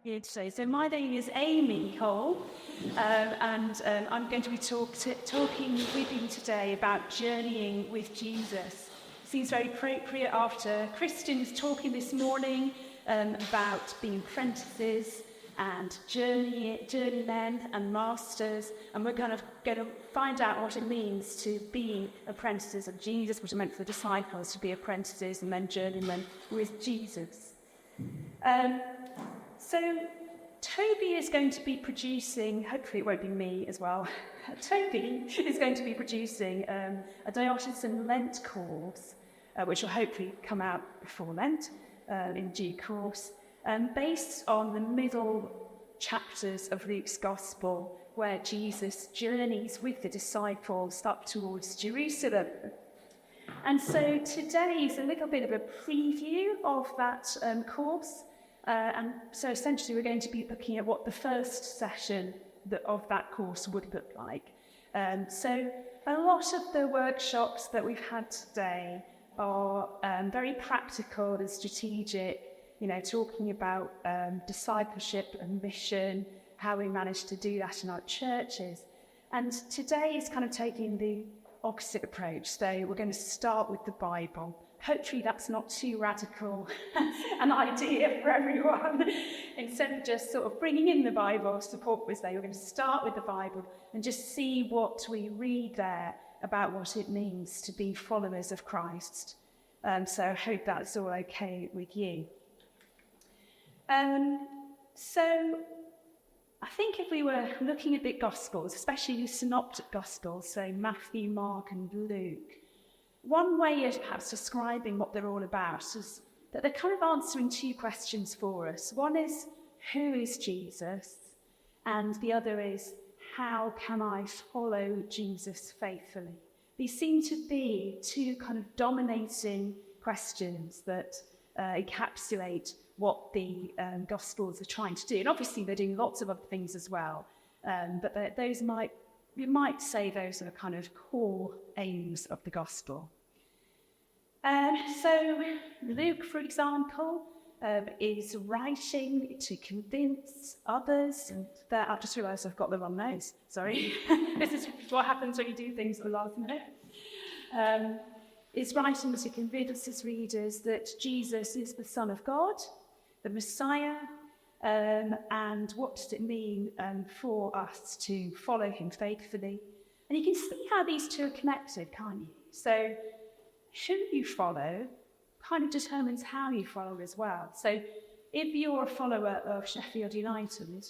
here today. So my name is Amy Cole, and I'm going to be talking with you today about journeying with Jesus. Seems very appropriate after Christian's talking this morning about being apprentices and journeymen and masters, and we're going to find out what it means to be apprentices of Jesus, what it meant for the disciples to be apprentices and then journeymen with Jesus. So Toby is going to be producing, hopefully it won't be me as well, Toby is going to be producing a diocesan Lent course, which will hopefully come out before Lent in due course, based on the middle chapters of Luke's Gospel, where Jesus journeys with the disciples up towards Jerusalem. And so today is a little bit of a preview of that course. And so essentially we're going to be looking at what the first session of that course would look like. So a lot of the workshops that we've had today are very practical and strategic, talking about discipleship and mission, how we manage to do that in our churches. And today is kind of taking the opposite approach. So we're going to start with the Bible. Hopefully that's not too radical an idea for everyone. Instead of just sort of bringing in the Bible to support this day, we're going to start with the Bible and just see what we read there about what it means to be followers of Christ. So I hope that's all okay with you. So I think if we were looking at the Gospels, especially the Synoptic Gospels, so Matthew, Mark and Luke, one way of perhaps describing what they're all about is that they're kind of answering two questions for us. One is, who is Jesus? And the other is, how can I follow Jesus faithfully? These seem to be two kind of dominating questions that encapsulate what the Gospels are trying to do. And obviously they're doing lots of other things as well, but you might say those are kind of core aims of the Gospel. So Luke, for example, is writing to convince others that, I've just realised I've got the wrong nose, sorry. This is what happens when you do things at the last minute. Is writing to convince his readers that Jesus is the Son of God, the Messiah, and what does it mean for us to follow him faithfully. And you can see how these two are connected, can't you? So who you follow kind of determines how you follow as well. So if you're a follower of Sheffield United,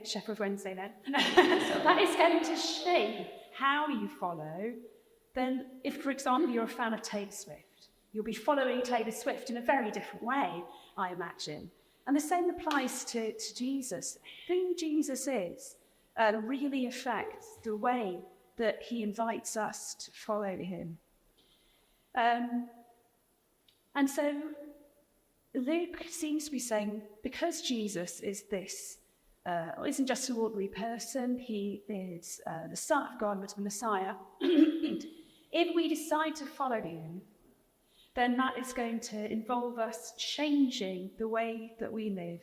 Sheffield Wednesday then, so that is going to shape how you follow. Then if, for example, you're a fan of Taylor Swift, you'll be following Taylor Swift in a very different way, I imagine. And the same applies to Jesus. Who Jesus is really affects the way that he invites us to follow him. And so Luke seems to be saying, because Jesus is this, isn't just an ordinary person, he is the Son of God, the Messiah. If we decide to follow him, then that is going to involve us changing the way that we live,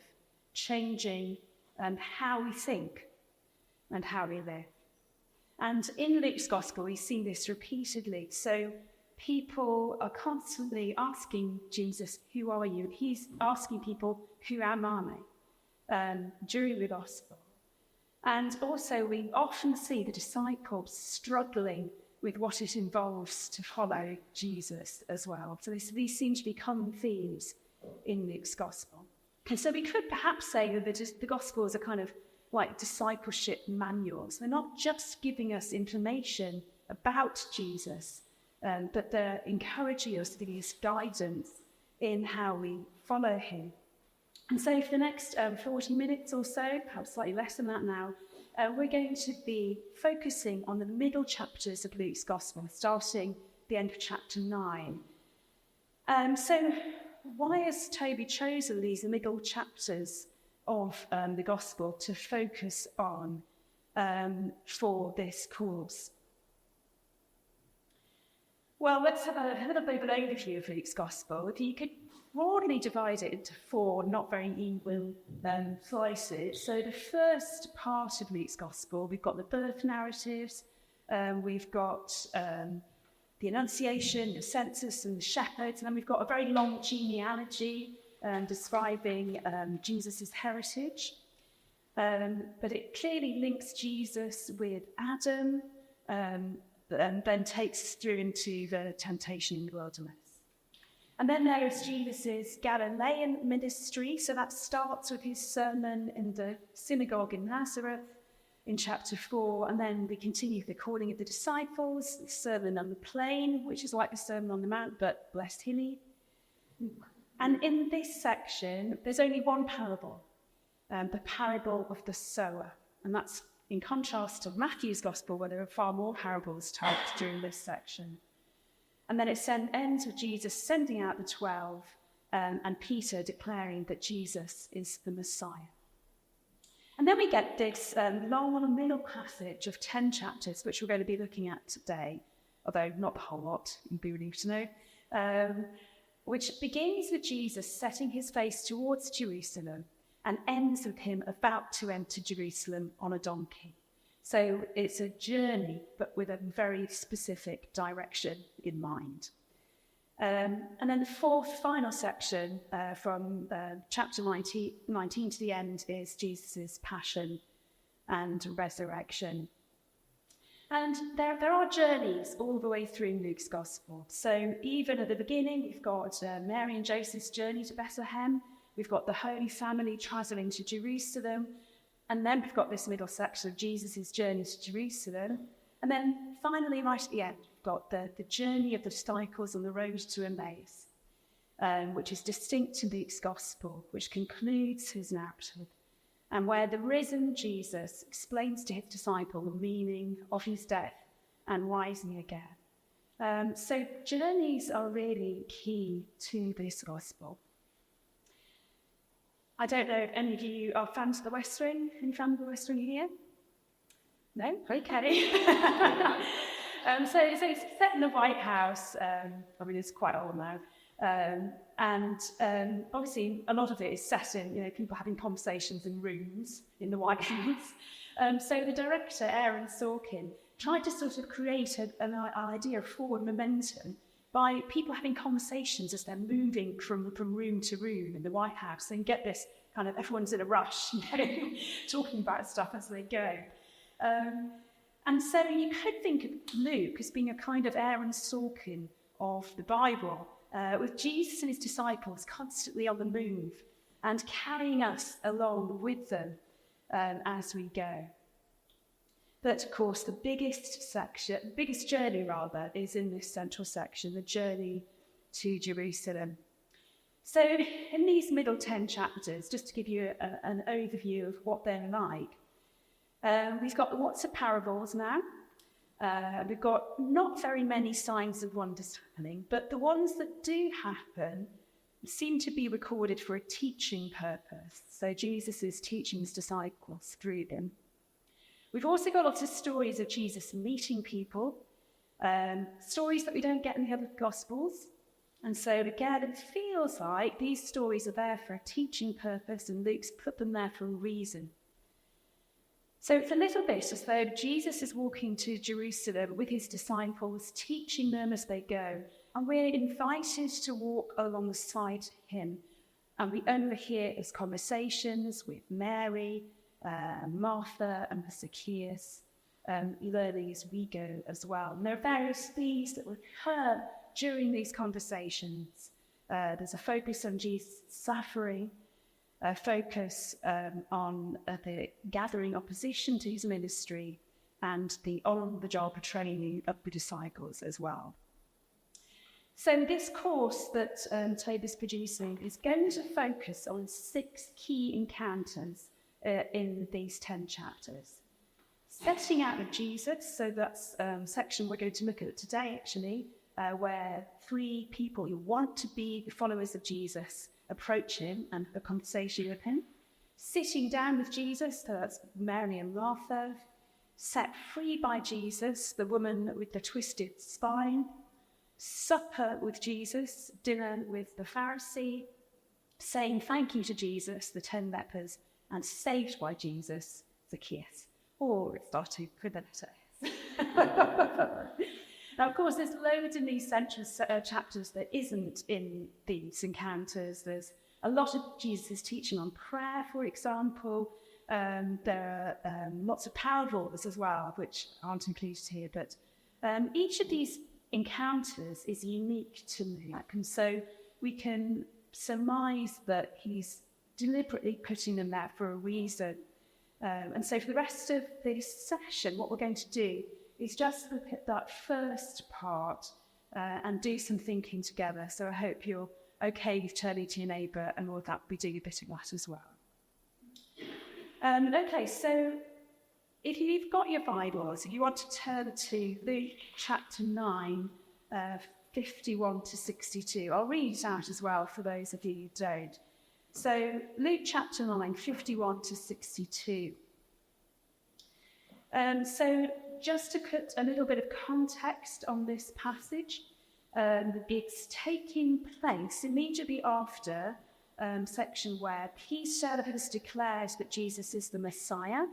changing how we think and how we live. And in Luke's Gospel, we see this repeatedly. So people are constantly asking Jesus, who are you? And he's asking people, who am I? During the Gospel. And also we often see the disciples struggling with what it involves to follow Jesus as well. So these seem to be common themes in Luke's Gospel. And so we could perhaps say that the Gospels are kind of like discipleship manuals. They're not just giving us information about Jesus, but they're encouraging us, giving us guidance in how we follow him. And so for the next 40 minutes or so, perhaps slightly less than that now, we're going to be focusing on the middle chapters of Luke's Gospel, starting the end of chapter 9. So why has Toby chosen these middle chapters of the Gospel to focus on for this course? Well, let's have a little bit of an overview of Luke's Gospel. If you could broadly divided into four not very even slices. So the first part of Luke's Gospel, we've got the birth narratives, we've got the Annunciation, the census and the shepherds, and then we've got a very long genealogy describing Jesus' heritage. But it clearly links Jesus with Adam, and then takes us through into the temptation in the wilderness. And then there is Jesus' Galilean ministry. So that starts with his sermon in the synagogue in Nazareth in chapter 4. And then we continue with the calling of the disciples, the sermon on the plain, which is like the Sermon on the Mount, but less hilly. And in this section, there's only one parable, the parable of the sower. And that's in contrast to Matthew's Gospel, where there are far more parables told during this section. And then it ends with Jesus sending out the 12 and Peter declaring that Jesus is the Messiah. And then we get this long middle passage of 10 chapters, which we're going to be looking at today, although not the whole lot, you'd be relieved to know, which begins with Jesus setting his face towards Jerusalem and ends with him about to enter Jerusalem on a donkey. So it's a journey, but with a very specific direction in mind. And then the fourth final section from chapter 19 to the end is Jesus' passion and resurrection. And there are journeys all the way through Luke's Gospel. So even at the beginning, we've got Mary and Joseph's journey to Bethlehem. We've got the Holy Family travelling to Jerusalem. And then we've got this middle section of Jesus' journey to Jerusalem. And then finally, right at the end, we've got the journey of the disciples on the road to Emmaus, which is distinct to Luke's Gospel, which concludes his narrative, and where the risen Jesus explains to his disciple the meaning of his death and rising again. So journeys are really key to this Gospel. I don't know if any of you are fans of the West Wing. Any fans of the West Wing here? No? Okay. So it's set in the White House. I mean, it's quite old now. And obviously, a lot of it is set in, people having conversations in rooms in the White House. So the director, Aaron Sorkin, tried to sort of create an idea of forward momentum by people having conversations as they're moving from room to room in the White House, and get this kind of everyone's in a rush, talking about stuff as they go. And so you could think of Luke as being a kind of Aaron Sorkin of the Bible, with Jesus and his disciples constantly on the move and carrying us along with them as we go. But of course, the biggest journey is in this central section, the journey to Jerusalem. So in these middle 10 chapters, just to give you an overview of what they're like, we've got lots of parables now. We've got not very many signs of wonders happening, but the ones that do happen seem to be recorded for a teaching purpose. So Jesus is teaching his disciples through them. We've also got lots of stories of Jesus meeting people, stories that we don't get in the other Gospels. And so again, it feels like these stories are there for a teaching purpose, and Luke's put them there for a reason. So it's a little bit as though Jesus is walking to Jerusalem with his disciples, teaching them as they go. And we're invited to walk alongside him. And we overhear his conversations with Mary, Martha and Zacchaeus, learning as we go as well. And there are various themes that recur during these conversations. There's a focus on Jesus' suffering, a focus on the gathering opposition to his ministry, and the on-the-job training of the disciples as well. So this course that Tate is producing is going to focus on 6 key encounters in these 10 chapters. Setting out with Jesus, so that's section we're going to look at today actually, where 3 people who want to be the followers of Jesus approach him and have a conversation with him. Sitting down with Jesus, so that's Mary and Martha. Set free by Jesus, the woman with the twisted spine. supper with Jesus, dinner with the Pharisee, saying thank you to Jesus, the 10 lepers, and saved by Jesus, Zacchaeus. Or it started with the letter S. Now, of course, there's loads in these central chapters that isn't in these encounters. There's a lot of Jesus' teaching on prayer, for example. There are lots of parables as well, which aren't included here. But each of these encounters is unique to Luke. And so we can surmise that he's deliberately putting them there for a reason. And so for the rest of this session, what we're going to do is just look at that first part and do some thinking together. So I hope you're okay with turning to your neighbour and we'll be doing a bit of that as well. Okay, so if you've got your Bibles, if you want to turn to Luke chapter 9, 51 to 62, I'll read it out as well for those of you who don't. So Luke chapter 9, 51 to 62. So just to put a little bit of context on this passage, it's taking place immediately after section where Peter has declared that Jesus is the Messiah.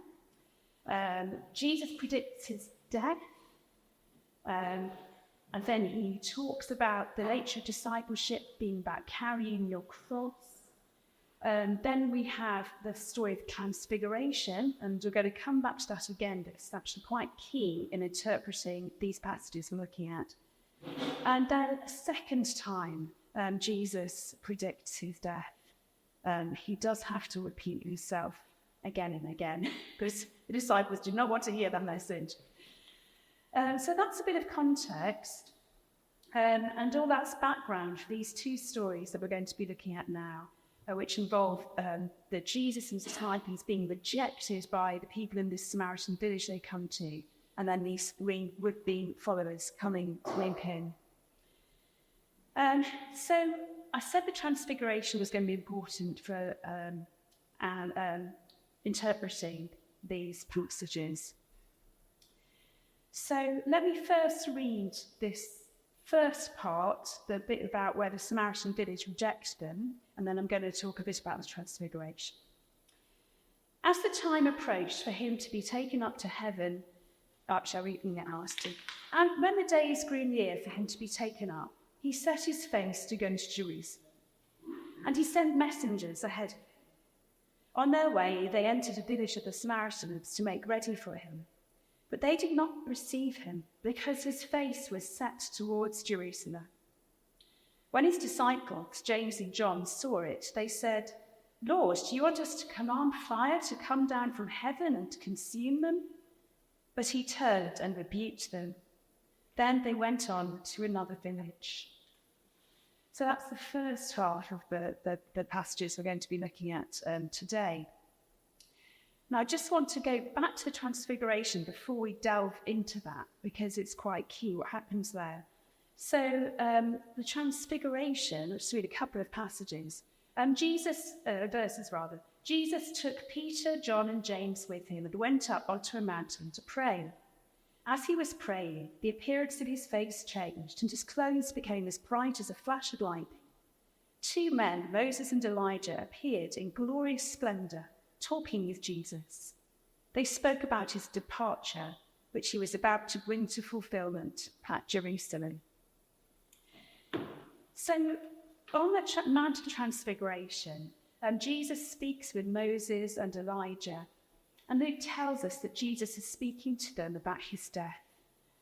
Jesus predicts his death. And then he talks about the nature of discipleship being about carrying your cross. Then we have the story of transfiguration, and we're going to come back to that again, but it's actually quite key in interpreting these passages we're looking at. And then a second time, Jesus predicts his death. He does have to repeat himself again and again, because the disciples did not want to hear that message. So that's a bit of context, and all that's background for these two stories that we're going to be looking at now, which involve the Jesus and his disciples being rejected by the people in this Samaritan village they come to, and then these would-be followers coming in. So I said the transfiguration was going to be important for interpreting these passages. So let me first read this first part, the bit about where the Samaritan village rejects them, and then I'm going to talk a bit about the transfiguration. As the time approached for him to be taken up to heaven, shall we read it now? And when the days grew near for him to be taken up, he set his face to go to Jerusalem, and he sent messengers ahead. On their way, they entered a village of the Samaritans to make ready for him. But they did not receive him, because his face was set towards Jerusalem. When his disciples, James and John, saw it, they said, "Lord, do you want us to command fire to come down from heaven and to consume them?" But he turned and rebuked them. Then they went on to another village. So that's the first half of the passages we're going to be looking at today. Now, I just want to go back to the transfiguration before we delve into that, because it's quite key what happens there. So the transfiguration, let's read a couple of passages. Verses. Jesus took Peter, John and James with him and went up onto a mountain to pray. As he was praying, the appearance of his face changed and his clothes became as bright as a flash of lightning. Two men, Moses and Elijah, appeared in glorious splendor, talking with Jesus. They spoke about his departure, which he was about to bring to fulfillment at Jerusalem. So on the Mount of Transfiguration, Jesus speaks with Moses and Elijah, and Luke tells us that Jesus is speaking to them about his death.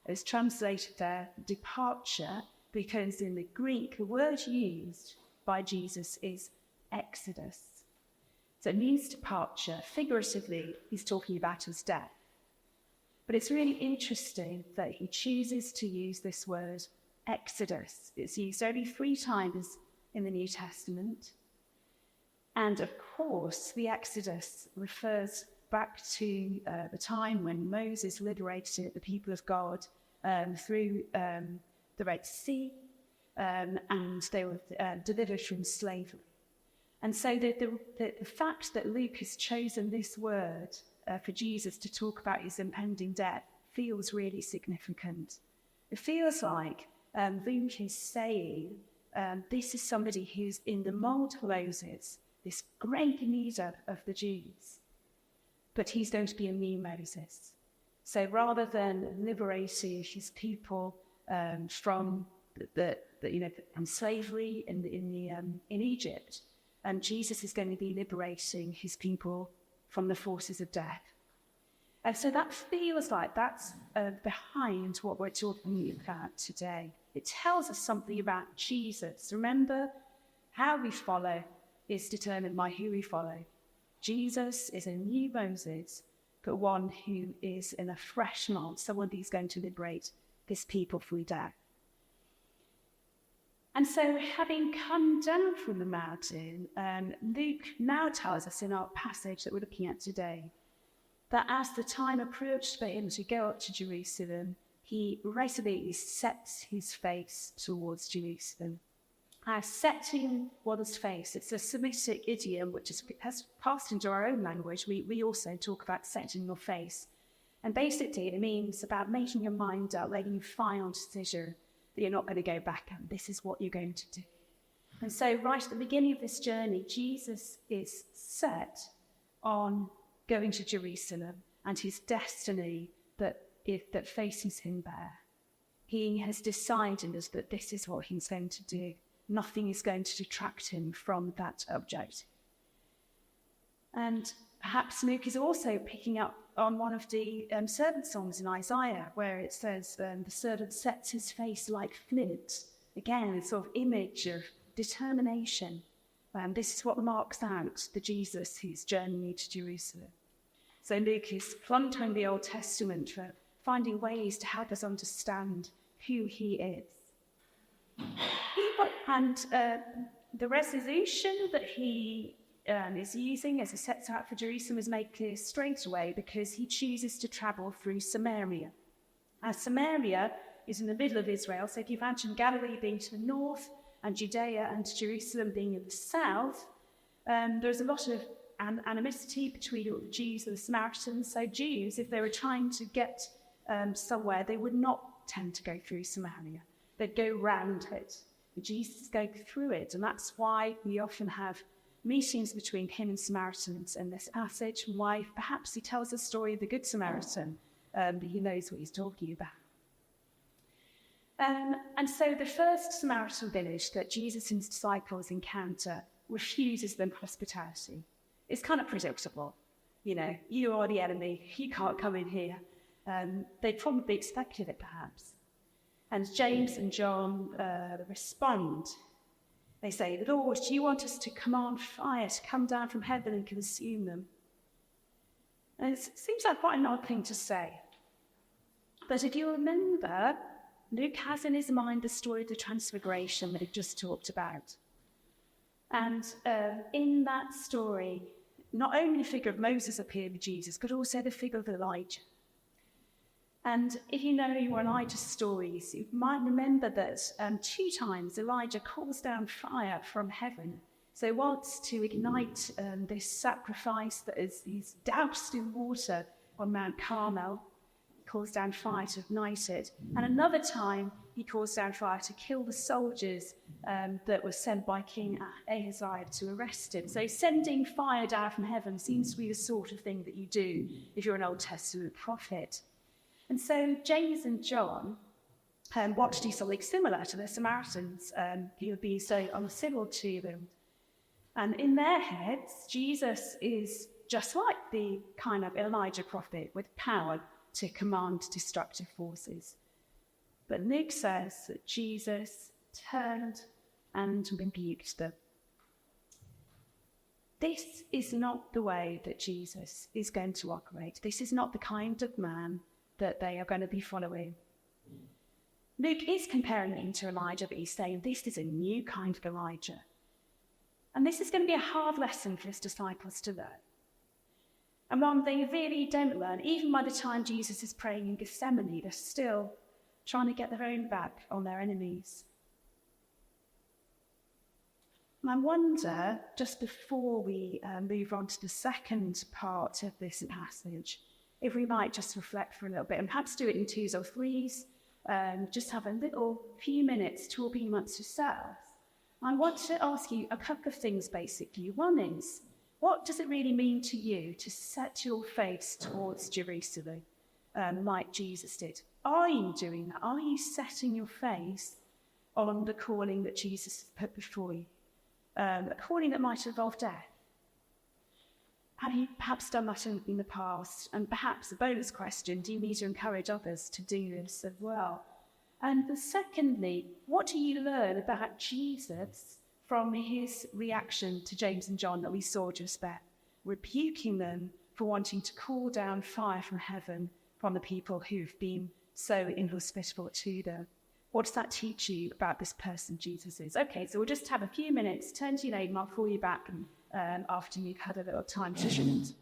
It's translated there, departure, because in the Greek, the word used by Jesus is exodus. So it means departure. Figuratively, he's talking about his death. But it's really interesting that he chooses to use this word, exodus. It's used only 3 times in the New Testament. And of course, the exodus refers back to the time when Moses liberated the people of God through the Red Sea, and they were delivered from slavery. And so the fact that Luke has chosen this word for Jesus to talk about his impending death feels really significant. It feels like Luke is saying this is somebody who's in the mold of Moses, this great leader of the Jews, but he's going to be a new Moses. So rather than liberating his people from from slavery in Egypt, Jesus is going to be liberating his people from the forces of death. And so that feels like that's behind what we're talking about today. It tells us something about Jesus. Remember, how we follow is determined by who we follow. Jesus is a new Moses, but one who is in a fresh mold, someone who's going to liberate his people from death. And so, having come down from the mountain, Luke now tells us in our passage that we're looking at today, that as the time approached for him to go up to Jerusalem, he resolutely sets his face towards Jerusalem. Setting one's face, it's a Semitic idiom which has passed into our own language. We also talk about setting your face. And basically it means about making your mind up, letting you final decision that you're not going to go back and this is what you're going to do. And so right at the beginning of this journey, Jesus is set on going to Jerusalem and his destiny that faces him there. He has decided that this is what he's going to do. Nothing is going to detract him from that object. And perhaps Luke is also picking up on one of the servant songs in Isaiah, where it says, the servant sets his face like flint. Again, a sort of image of determination. This is what marks out the Jesus who's journeying to Jerusalem. So Luke is plundering the Old Testament for finding ways to help us understand who he is. And the resolution that he is using as he sets out for Jerusalem is made clear straight away because he chooses to travel through Samaria. Samaria is in the middle of Israel, so if you imagine Galilee being to the north and Judea and Jerusalem being in the south, there's a lot of animosity between the Jews and the Samaritans. So Jews, if they were trying to get somewhere, they would not tend to go through Samaria. They'd go round it. But Jesus is going through it, and that's why we often have meetings between him and Samaritans in this passage, and why perhaps he tells the story of the Good Samaritan, but he knows what he's talking about. And so the first Samaritan village that Jesus and his disciples encounter refuses them hospitality. It's kind of predictable. You are the enemy, you can't come in here. They probably expected it, perhaps. And James and John respond. They say, Lord, do you want us to command fire to come down from heaven and consume them? And it seems like quite an odd thing to say. But if you remember, Luke has in his mind the story of the transfiguration that he just talked about. And in that story, not only the figure of Moses appeared with Jesus, but also the figure of Elijah. And if you know your Elijah stories, you might remember that 2 times Elijah calls down fire from heaven. So once to ignite this sacrifice that is doused in water on Mount Carmel, he calls down fire to ignite it. And another time he calls down fire to kill the soldiers that were sent by King Ahaziah to arrest him. So sending fire down from heaven seems to be the sort of thing that you do if you're an Old Testament prophet. And so James and John want to do something similar to the Samaritans. He would be so uncivil to them. And in their heads, Jesus is just like the kind of Elijah prophet with power to command destructive forces. But Luke says that Jesus turned and rebuked them. This is not the way that Jesus is going to operate. This is not the kind of man that they are going to be following. Luke is comparing him to Elijah, but he's saying this is a new kind of Elijah. And this is going to be a hard lesson for his disciples to learn. And one they really don't learn, even by the time Jesus is praying in Gethsemane, they're still trying to get their own back on their enemies. And I wonder, just before we move on to the second part of this passage, if we might just reflect for a little bit and perhaps do it in 2s or 3s, just have a little few minutes talking amongst yourselves. I want to ask you a couple of things, basically. One is, what does it really mean to you to set your face towards Jerusalem like Jesus did? Are you doing that? Are you setting your face on the calling that Jesus has put before you? A calling that might involve death. Have you perhaps done that in the past? And perhaps a bonus question, do you need to encourage others to do this as well? And secondly, what do you learn about Jesus from his reaction to James and John that we saw just there, rebuking them for wanting to call down fire from heaven from the people who've been so inhospitable to them? What does that teach you about this person Jesus is? Okay, so we'll just have a few minutes, turn to your neighbour, I'll call you back after you've had a little time to shoot.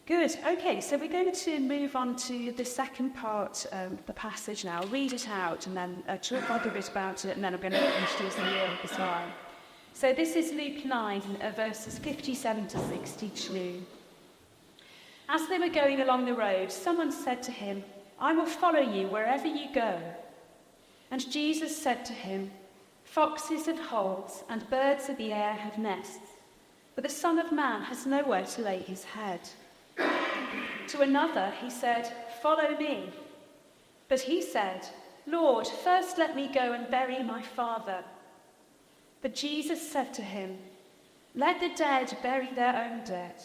Good, okay, so we're going to move on to the second part of the passage now. I'll read it out and then talk a bit about it, and then I'm going to introduce the year as well. So this is Luke 9, verses 57 to 62. As they were going along the road, someone said to him, "I will follow you wherever you go." And Jesus said to him, "Foxes have holes and birds of the air have nests, but the Son of Man has nowhere to lay his head." To another he said, "Follow me." But he said, "Lord, first let me go and bury my father." But Jesus said to him, "Let the dead bury their own dead,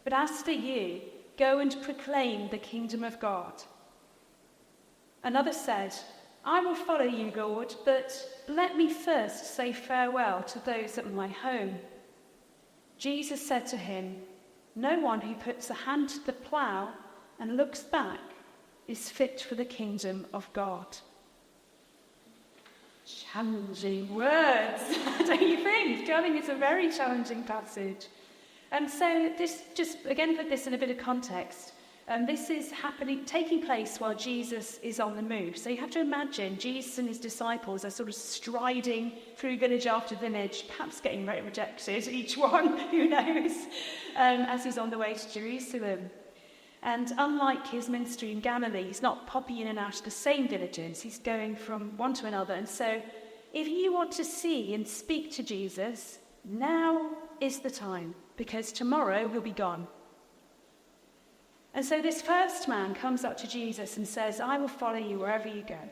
but as for you, go and proclaim the kingdom of God." Another said, "I will follow you, Lord, but let me first say farewell to those at my home." Jesus said to him, "No one who puts a hand to the plough and looks back is fit for the kingdom of God." Challenging words, don't you think? I think it's a very challenging passage. And so this, just again put this in a bit of context, this is taking place while Jesus is on the move. So you have to imagine Jesus and his disciples are sort of striding through village after village, perhaps getting rejected, each one, who knows, as he's on the way to Jerusalem. And unlike his ministry in Galilee, he's not popping in and out of the same villages, he's going from one to another. And so if you want to see and speak to Jesus, now is the time, because tomorrow he'll be gone. And so this first man comes up to Jesus and says, "I will follow you wherever you go."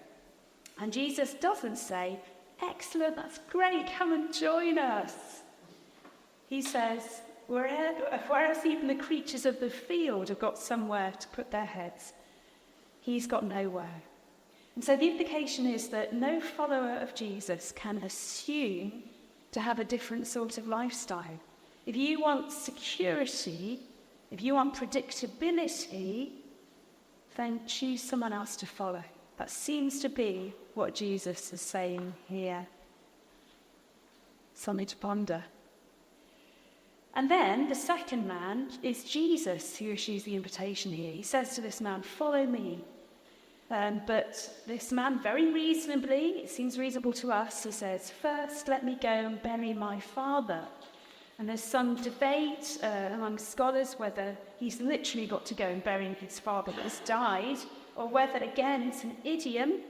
And Jesus doesn't say, "Excellent, that's great, come and join us." He says, whereas even the creatures of the field have got somewhere to put their heads, he's got nowhere. And so the implication is that no follower of Jesus can assume to have a different sort of lifestyle. If you want security, if you want predictability, then choose someone else to follow. That seems to be what Jesus is saying here. Something to ponder. And then the second man is Jesus who issues the invitation here. He says to this man, "Follow me." But this man, very reasonably, it seems reasonable to us, he says, "First let me go and bury my father." And there's some debate among scholars whether he's literally got to go and bury his father that has died, or whether, again, it's an idiom,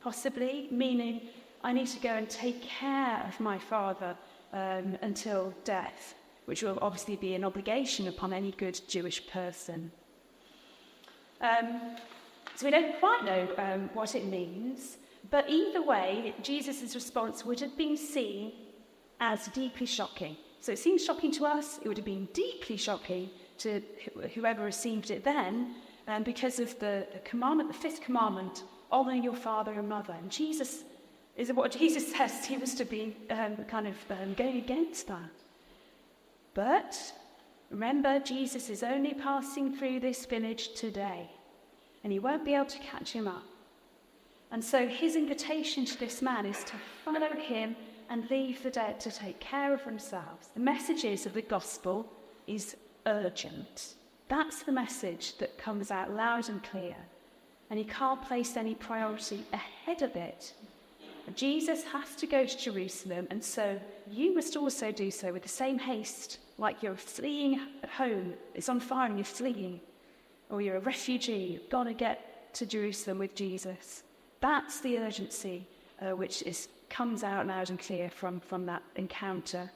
possibly, meaning I need to go and take care of my father until death, which will obviously be an obligation upon any good Jewish person. So we don't quite know what it means, but either way, Jesus' response would have been seen as deeply shocking. So it seems shocking to us, it would have been deeply shocking to whoever received it then, because of the commandment, the fifth commandment, honour your father and mother. And Jesus, is what Jesus says, he was to be going against that. But remember, Jesus is only passing through this village today, and he won't be able to catch him up. And so his invitation to this man is to follow him and leave the dead to take care of themselves. The messages of the gospel is urgent. That's the message that comes out loud and clear. And he can't place any priority ahead of it. Jesus has to go to Jerusalem, and so you must also do so with the same haste like you're fleeing home, it's on fire and you're fleeing, or you're a refugee, you've got to get to Jerusalem with Jesus. That's the urgency which comes out loud and clear from that encounter.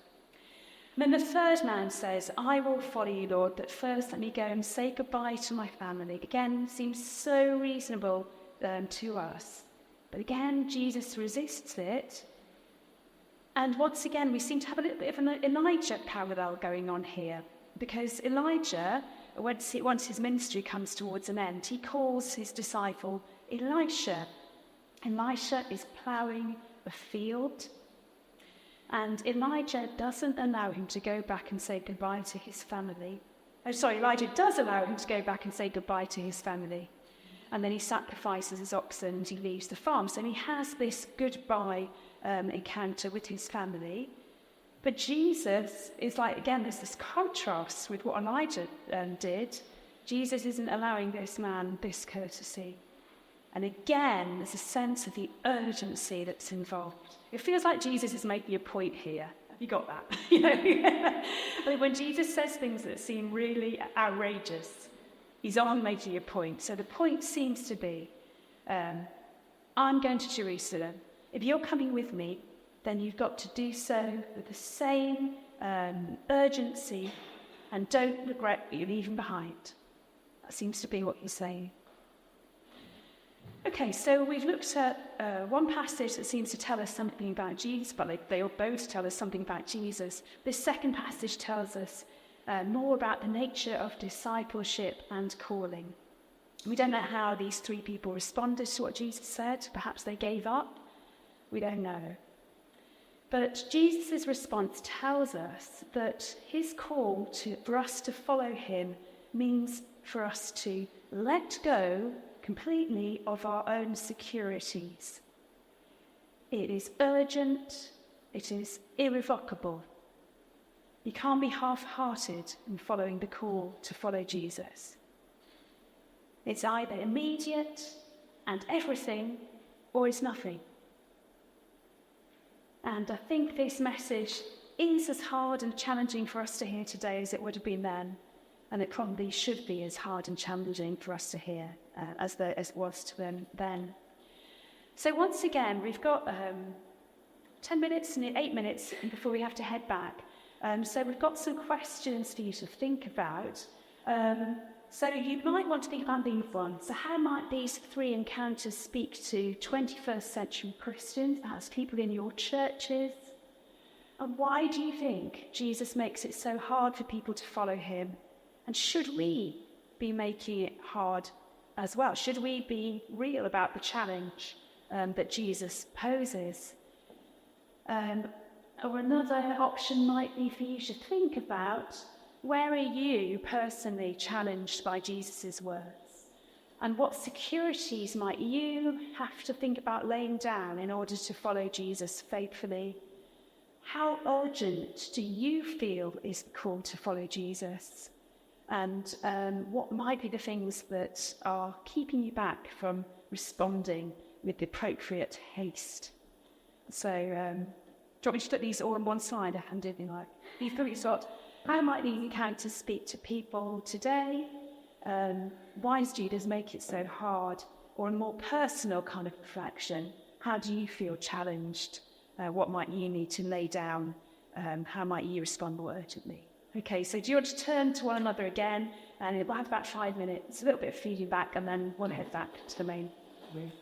And then the third man says, I will follow you, Lord, but first let me go and say goodbye to my family. Again, seems so reasonable to us. But again, Jesus resists it. And once again, we seem to have a little bit of an Elijah parallel going on here. Because Elijah, once his ministry comes towards an end, he calls his disciple Elisha. Elisha is ploughing a field. And Elijah doesn't allow him to go back and say goodbye to his family. Elijah does allow him to go back and say goodbye to his family. And then he sacrifices his oxen and he leaves the farm. So he has this goodbye encounter with his family. But Jesus is like, again, there's this contrast with what Elijah did. Jesus isn't allowing this man this courtesy. And again, there's a sense of the urgency that's involved. It feels like Jesus is making a point here. Have you got that? I mean, when Jesus says things that seem really outrageous, he's on making a point. So the point seems to be, I'm going to Jerusalem. If you're coming with me, then you've got to do so with the same urgency and don't regret what you're leaving behind. That seems to be what he's saying. Okay, so we've looked at one passage that seems to tell us something about Jesus, but they all both tell us something about Jesus. This second passage tells us more about the nature of discipleship and calling. We don't know how these three people responded to what Jesus said. Perhaps they gave up. We don't know. But Jesus' response tells us that his call for us to follow him means for us to let go completely of our own securities. It is urgent. It is irrevocable. You can't be half-hearted in following the call to follow Jesus. It's either immediate and everything, or it's nothing. And I think this message is as hard and challenging for us to hear today as it would have been then. And it probably should be as hard and challenging for us to hear as it was to them then. So once again, we've got 10 minutes and 8 minutes before we have to head back. So we've got some questions for you to think about. So you might want to think about these ones. So how might these three encounters speak to 21st century Christians, perhaps people in your churches? And why do you think Jesus makes it so hard for people to follow him? And should we be making it hard as well? Should we be real about the challenge that Jesus poses? Or another option might be for you to think about, where are you personally challenged by Jesus' words? And what securities might you have to think about laying down in order to follow Jesus faithfully? How urgent do you feel is the call to follow Jesus? And what might be the things that are keeping you back from responding with the appropriate haste? So, do you want me to put these all on one slide? I haven't did any like. These three thoughts. How might these encounters speak to people today? Why does Jesus make it so hard? Or a more personal kind of reflection. How do you feel challenged? What might you need to lay down? How might you respond more urgently? Okay, so do you want to turn to one another again? And we'll have about 5 minutes, a little bit of feeding back, and then we'll head back to the main room.